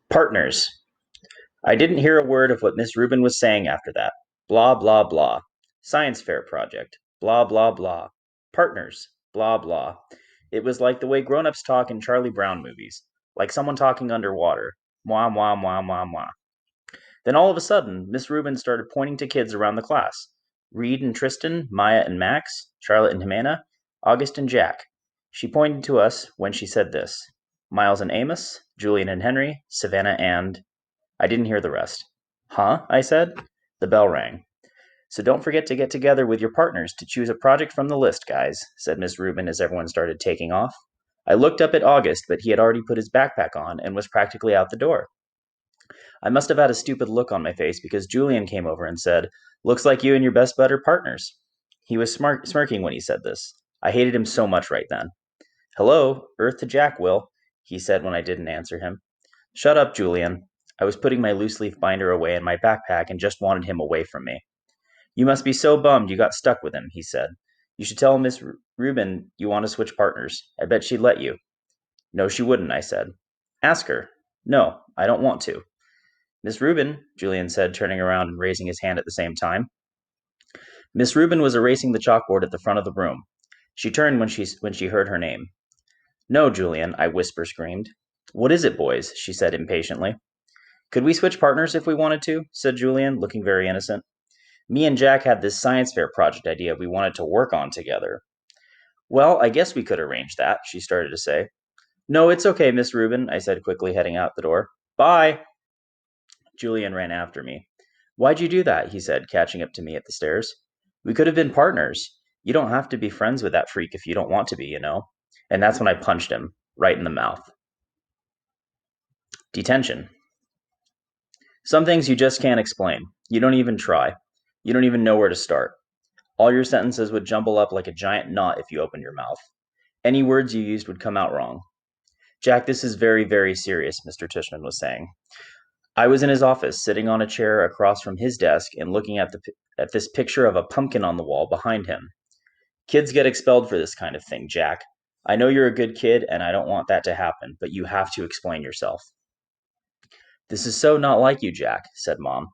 Partners. I didn't hear a word of what Miss Rubin was saying after that. Blah, blah, blah. Science fair project. Blah, blah, blah. Partners. Blah, blah. It was like the way grown ups talk in Charlie Brown movies, like someone talking underwater. Mwah, mwah, mwah, mwah, mwah. Then all of a sudden, Miss Rubin started pointing to kids around the class: Reed and Tristan, Maya and Max, Charlotte and Jimena, August and Jack. She pointed to us when she said this: Miles and Amos, Julian and Henry, Savannah and. I didn't hear the rest. Huh? I said. The bell rang. So don't forget to get together with your partners to choose a project from the list, guys, said Miss Rubin as everyone started taking off. I looked up at August, but he had already put his backpack on and was practically out the door. I must have had a stupid look on my face because Julian came over and said, Looks like you and your best bud are partners. He was smirking when he said this. I hated him so much right then. Hello, Earth to Jack, Will, he said when I didn't answer him. Shut up, Julian. I was putting my loose leaf binder away in my backpack and just wanted him away from me. You must be so bummed you got stuck with him, he said. You should tell Miss Rubin you want to switch partners. I bet she'd let you. No, she wouldn't, I said. Ask her. No, I don't want to. Miss Rubin, Julian said, turning around and raising his hand at the same time. Miss Rubin was erasing the chalkboard at the front of the room. She turned when she heard her name. No, Julian, I whisper screamed. What is it, boys? She said impatiently. Could we switch partners if we wanted to? Said Julian, looking very innocent. Me and Jack had this science fair project idea we wanted to work on together. Well, I guess we could arrange that, she started to say. No, it's okay, Miss Rubin, I said quickly, heading out the door. Bye! Julian ran after me. Why'd you do that? He said, catching up to me at the stairs. We could have been partners. You don't have to be friends with that freak if you don't want to be, you know. And that's when I punched him, right in the mouth. Detention. Some things you just can't explain. You don't even try. You don't even know where to start. All your sentences would jumble up like a giant knot if you opened your mouth. Any words you used would come out wrong. Jack, this is very, very serious, Mr. Tishman was saying. I was in his office, sitting on a chair across from his desk and looking at this picture of a pumpkin on the wall behind him. Kids get expelled for this kind of thing, Jack. I know you're a good kid, and I don't want that to happen, but you have to explain yourself. This is so not like you, Jack, said Mom.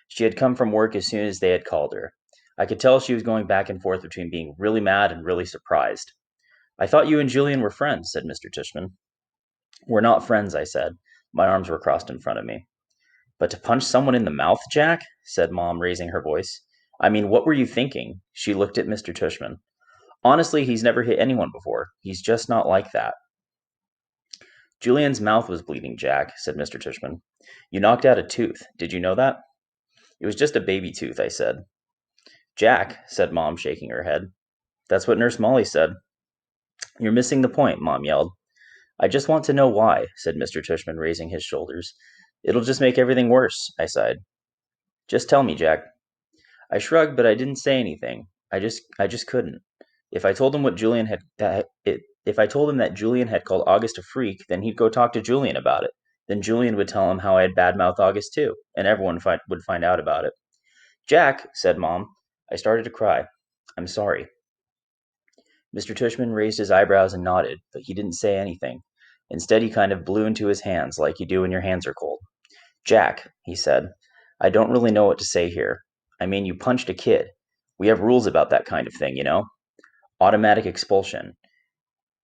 She had come from work as soon as they had called her. I could tell she was going back and forth between being really mad and really surprised. I thought you and Julian were friends, said Mr. Tishman. We're not friends, I said. My arms were crossed in front of me. But to punch someone in the mouth, Jack? Said Mom, raising her voice. I mean, what were you thinking? She looked at Mr. Tishman. Honestly, he's never hit anyone before. He's just not like that. Julian's mouth was bleeding, Jack, said Mr. Tishman. You knocked out a tooth. Did you know that? It was just a baby tooth, I said. Jack, said Mom, shaking her head. That's what Nurse Molly said. You're missing the point, Mom yelled. I just want to know why, said Mr. Tishman, raising his shoulders. It'll just make everything worse, I sighed. Just tell me, Jack. I shrugged, but I didn't say anything. I just couldn't. If I told him what Julian had if I told him that Julian had called August a freak, then he'd go talk to Julian about it. Then Julian would tell him how I had badmouthed August too, and everyone would find out about it. Jack, said Mom. I started to cry. I'm sorry. Mr. Tushman raised his eyebrows and nodded, but he didn't say anything. Instead, he kind of blew into his hands like you do when your hands are cold. Jack, he said, I don't really know what to say here. I mean, you punched a kid. We have rules about that kind of thing, you know? Automatic expulsion.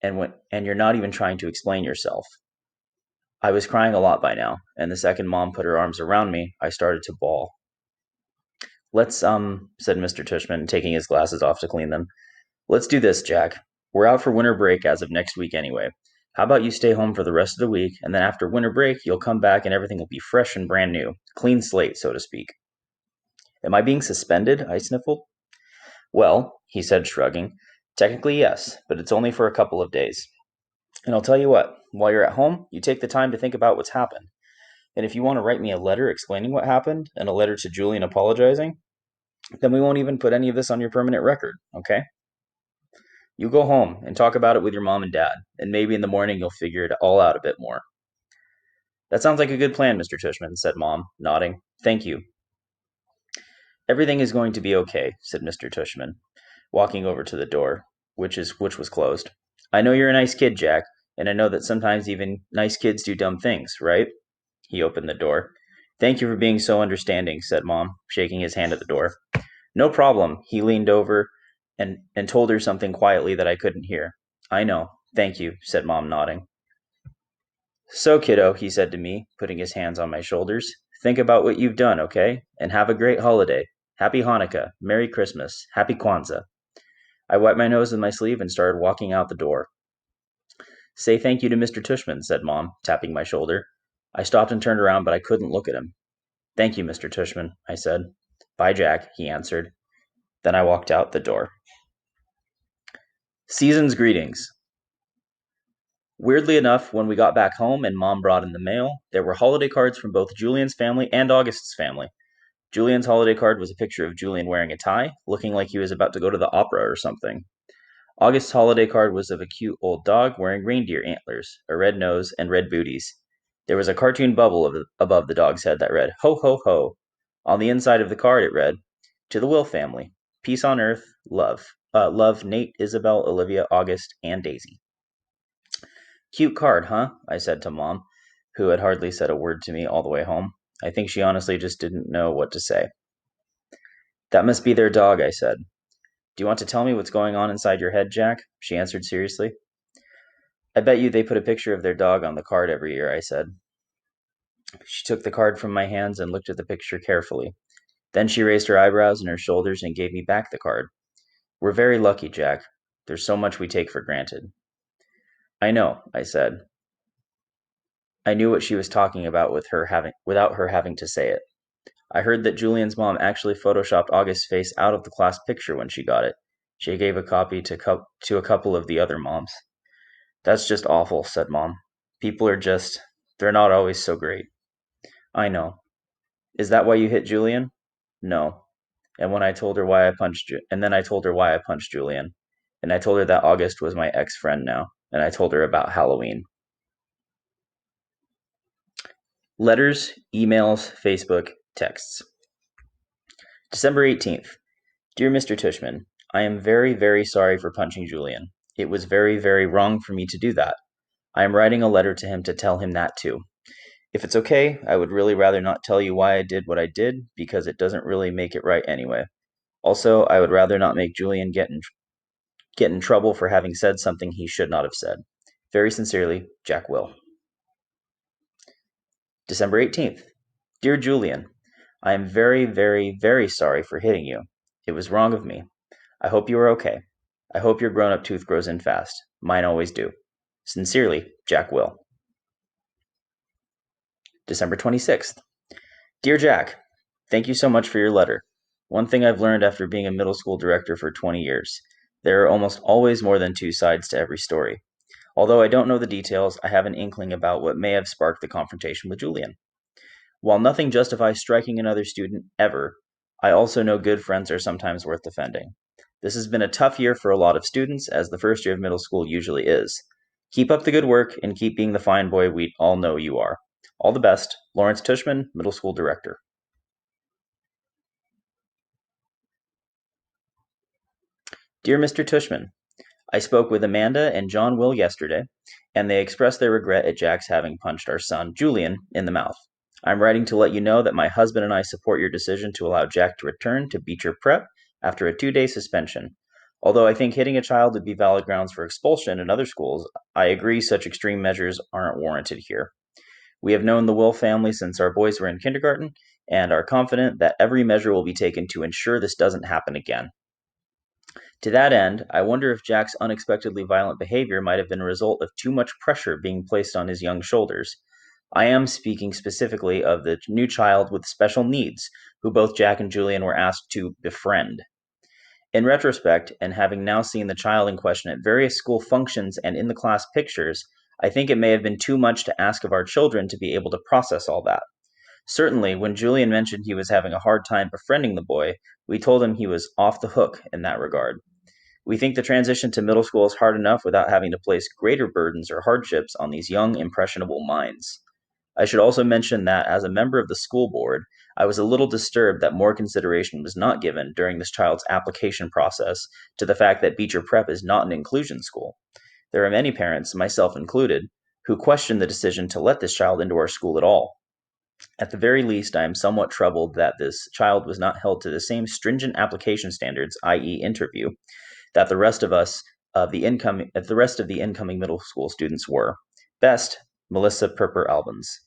And you're not even trying to explain yourself. I was crying a lot by now, and the second Mom put her arms around me, I started to bawl. Let's, said Mr. Tushman, taking his glasses off to clean them. Let's do this, Jack. We're out for winter break as of next week anyway. How about you stay home for the rest of the week, and then after winter break, you'll come back and everything will be fresh and brand new. Clean slate, so to speak. Am I being suspended? I sniffled. Well, he said, shrugging, technically yes, but it's only for a couple of days. And I'll tell you what, while you're at home, you take the time to think about what's happened. And if you want to write me a letter explaining what happened, and a letter to Julian apologizing, then we won't even put any of this on your permanent record, okay? You go home and talk about it with your mom and dad, and maybe in the morning you'll figure it all out a bit more. That sounds like a good plan, Mr. Tushman, said Mom, nodding. Thank you. Everything is going to be okay, said Mr. Tushman, walking over to the door, which was closed. I know you're a nice kid, Jack, and I know that sometimes even nice kids do dumb things, right? He opened the door. "Thank you for being so understanding," said Mom, shaking his hand at the door. "No problem." He leaned over and told her something quietly that I couldn't hear. "I know. Thank you," said Mom, nodding. "So, kiddo," he said to me, putting his hands on my shoulders, "think about what you've done, okay? And have a great holiday. Happy Hanukkah, Merry Christmas, Happy Kwanzaa." I wiped my nose with my sleeve and started walking out the door. "Say thank you to Mr. Tushman," said Mom, tapping my shoulder. I stopped and turned around, but I couldn't look at him. "Thank you, Mr. Tushman," I said. "Bye, Jack," he answered. Then I walked out the door. Season's greetings. Weirdly enough, when we got back home and Mom brought in the mail, there were holiday cards from both Julian's family and August's family. Julian's holiday card was a picture of Julian wearing a tie, looking like he was about to go to the opera or something. August's holiday card was of a cute old dog wearing reindeer antlers, a red nose, and red booties. There was a cartoon bubble above the dog's head that read, "Ho, ho, ho." On the inside of the card it read, "To the Will family. Peace on earth, love. Love, Nate, Isabel, Olivia, August, and Daisy." "Cute card, huh?" I said to Mom, who had hardly said a word to me all the way home. I think she honestly just didn't know what to say. "That must be their dog," I said. "Do you want to tell me what's going on inside your head, Jack?" she answered seriously. "I bet you they put a picture of their dog on the card every year," I said. She took the card from my hands and looked at the picture carefully. Then she raised her eyebrows and her shoulders and gave me back the card. "We're very lucky, Jack. There's so much we take for granted." "I know," I said. I knew what she was talking about without her having to say it. I heard that Julian's mom actually photoshopped August's face out of the class picture when she got it. She gave a copy to a couple of the other moms. "That's just awful," said Mom. "People are they're not always so great." "I know. Is that why you hit Julian?" "No." And then I told her why I punched Julian. And I told her that August was my ex-friend now. And I told her about Halloween. Letters, emails, Facebook, texts. December 18th. Dear Mr. Tushman, I am very, very sorry for punching Julian. It was very, very wrong for me to do that. I am writing a letter to him to tell him that too. If it's okay, I would really rather not tell you why I did what I did, because it doesn't really make it right anyway. Also, I would rather not make Julian get in trouble for having said something he should not have said. Very sincerely, Jack Will. December 18th. Dear Julian, I am very, very, very sorry for hitting you. It was wrong of me. I hope you are okay. I hope your grown-up tooth grows in fast. Mine always do. Sincerely, Jack Will. December 26th. Dear Jack, thank you so much for your letter. One thing I've learned after being a middle school director for 20 years, there are almost always more than two sides to every story. Although I don't know the details, I have an inkling about what may have sparked the confrontation with Julian. While nothing justifies striking another student ever, I also know good friends are sometimes worth defending. This has been a tough year for a lot of students, as the first year of middle school usually is. Keep up the good work and keep being the fine boy we all know you are. All the best, Lawrence Tushman, Middle School Director. Dear Mr. Tushman, I spoke with Amanda and John Will yesterday, and they expressed their regret at Jack's having punched our son, Julian, in the mouth. I'm writing to let you know that my husband and I support your decision to allow Jack to return to Beecher Prep after a 2-day suspension. Although I think hitting a child would be valid grounds for expulsion in other schools, I agree such extreme measures aren't warranted here. We have known the Will family since our boys were in kindergarten and are confident that every measure will be taken to ensure this doesn't happen again. To that end, I wonder if Jack's unexpectedly violent behavior might have been a result of too much pressure being placed on his young shoulders. I am speaking specifically of the new child with special needs, who both Jack and Julian were asked to befriend. In retrospect, and having now seen the child in question at various school functions and in the class pictures, I think it may have been too much to ask of our children to be able to process all that. Certainly, when Julian mentioned he was having a hard time befriending the boy, we told him he was off the hook in that regard. We think the transition to middle school is hard enough without having to place greater burdens or hardships on these young, impressionable minds. I should also mention that as a member of the school board, I was a little disturbed that more consideration was not given during this child's application process to the fact that Beecher Prep is not an inclusion school. There are many parents, myself included, who question the decision to let this child into our school at all. At the very least, I am somewhat troubled that this child was not held to the same stringent application standards, i.e., interview, that the rest of the incoming middle school students were. Best, Melissa Perper Albans.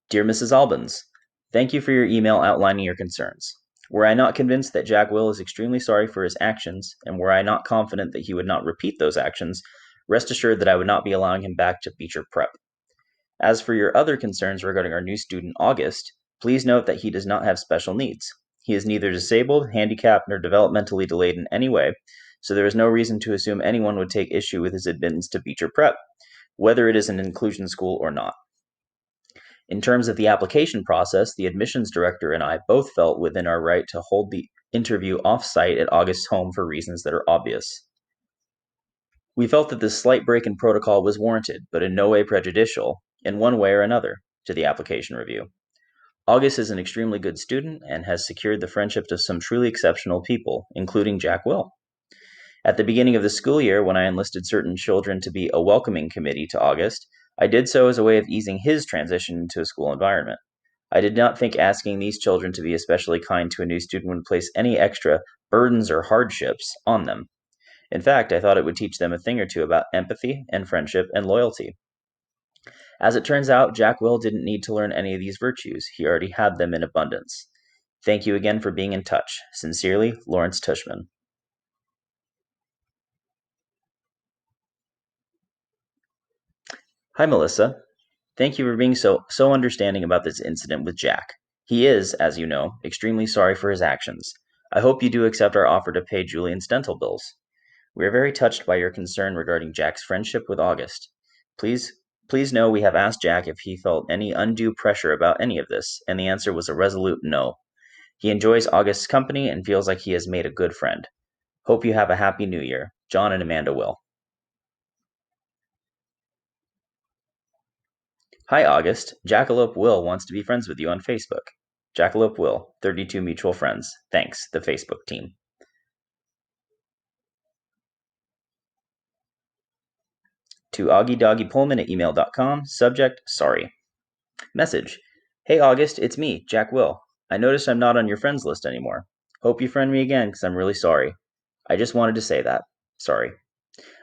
Dear Mrs. Albans, thank you for your email outlining your concerns. Were I not convinced that Jack Will is extremely sorry for his actions, and were I not confident that he would not repeat those actions, rest assured that I would not be allowing him back to Beecher Prep. As for your other concerns regarding our new student, August, please note that he does not have special needs. He is neither disabled, handicapped, nor developmentally delayed in any way, so there is no reason to assume anyone would take issue with his admittance to Beecher Prep, whether it is an inclusion school or not. In terms of the application process, the admissions director and I both felt within our right to hold the interview off-site at August's home for reasons that are obvious. We felt that this slight break in protocol was warranted, but in no way prejudicial, in one way or another, to the application review. August is an extremely good student and has secured the friendship of some truly exceptional people, including Jack Will. At the beginning of the school year, when I enlisted certain children to be a welcoming committee to August, I did so as a way of easing his transition into a school environment. I did not think asking these children to be especially kind to a new student would place any extra burdens or hardships on them. In fact, I thought it would teach them a thing or two about empathy and friendship and loyalty. As it turns out, Jack Will didn't need to learn any of these virtues. He already had them in abundance. Thank you again for being in touch. Sincerely, Lawrence Tushman. Hi, Melissa. Thank you for being so understanding about this incident with Jack. He is, as you know, extremely sorry for his actions. I hope you do accept our offer to pay Julian's dental bills. We are very touched by your concern regarding Jack's friendship with August. Please know we have asked Jack if he felt any undue pressure about any of this, and the answer was a resolute no. He enjoys August's company and feels like he has made a good friend. Hope you have a happy new year. John and Amanda Will. Hi, August. Jackalope Will wants to be friends with you on Facebook. Jackalope Will, 32 mutual friends. Thanks, the Facebook team. To augiedoggiepullman at email.com. Subject, sorry. Message. Hey, August, it's me, Jack Will. I noticed I'm not on your friends list anymore. Hope you friend me again, because I'm really sorry. I just wanted to say that. Sorry.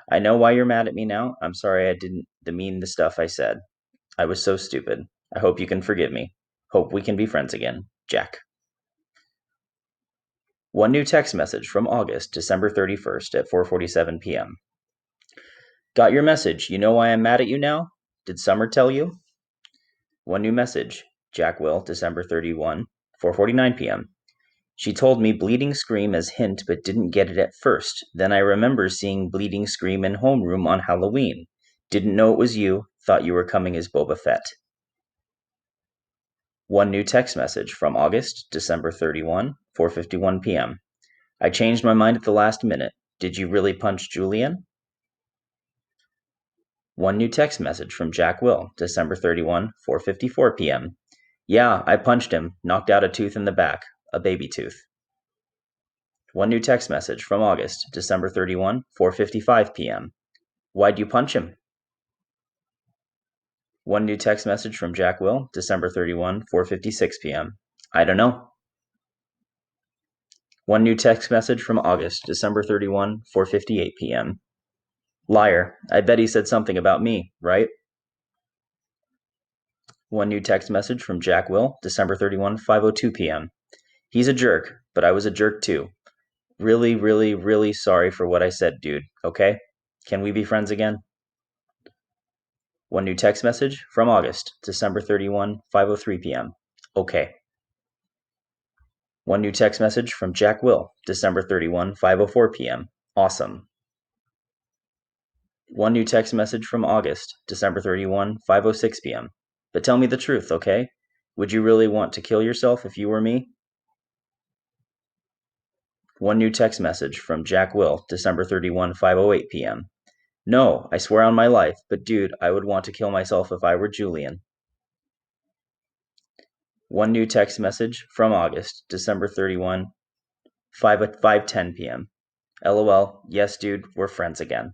I know why you're mad at me now. I'm sorry I didn't demean the stuff I said. I was so stupid. I hope you can forgive me. Hope we can be friends again. Jack. One new text message from August, December 31st at 4:47 p.m. Got your message. You know why I'm mad at you now? Did Summer tell you? One new message. Jack Will, December 31, 4:49 p.m. She told me Bleeding Scream as hint but didn't get it at first. Then I remember seeing Bleeding Scream in homeroom on Halloween. Didn't know it was you. Thought you were coming as Boba Fett. One new text message from August, December 31, 4:51 p.m. I changed my mind at the last minute. Did you really punch Julian? One new text message from Jack Will, December 31, 4:54 p.m. Yeah, I punched him, knocked out a tooth in the back, a baby tooth. One new text message from August, December 31, 4:55 p.m. Why'd you punch him? One new text message from Jack Will, December 31, 4:56 p.m. I don't know. One new text message from August, December 31, 4:58 p.m. Liar, I bet he said something about me, right? One new text message from Jack Will, December 31, 5:02 p.m. He's a jerk, but I was a jerk too. Really, really, really sorry for what I said, dude, okay? Can we be friends again? One new text message from August, December 31, 5:03 p.m. Okay. One new text message from Jack Will, December 31, 5:04 p.m. Awesome. One new text message from August, December 31, 5:06 p.m. But tell me the truth, okay? Would you really want to kill yourself if you were me? One new text message from Jack Will, December 31, 5:08 p.m. No, I swear on my life, but dude, I would want to kill myself if I were Julian. One new text message from August, December 31, 5:10 p.m. LOL, yes dude, we're friends again.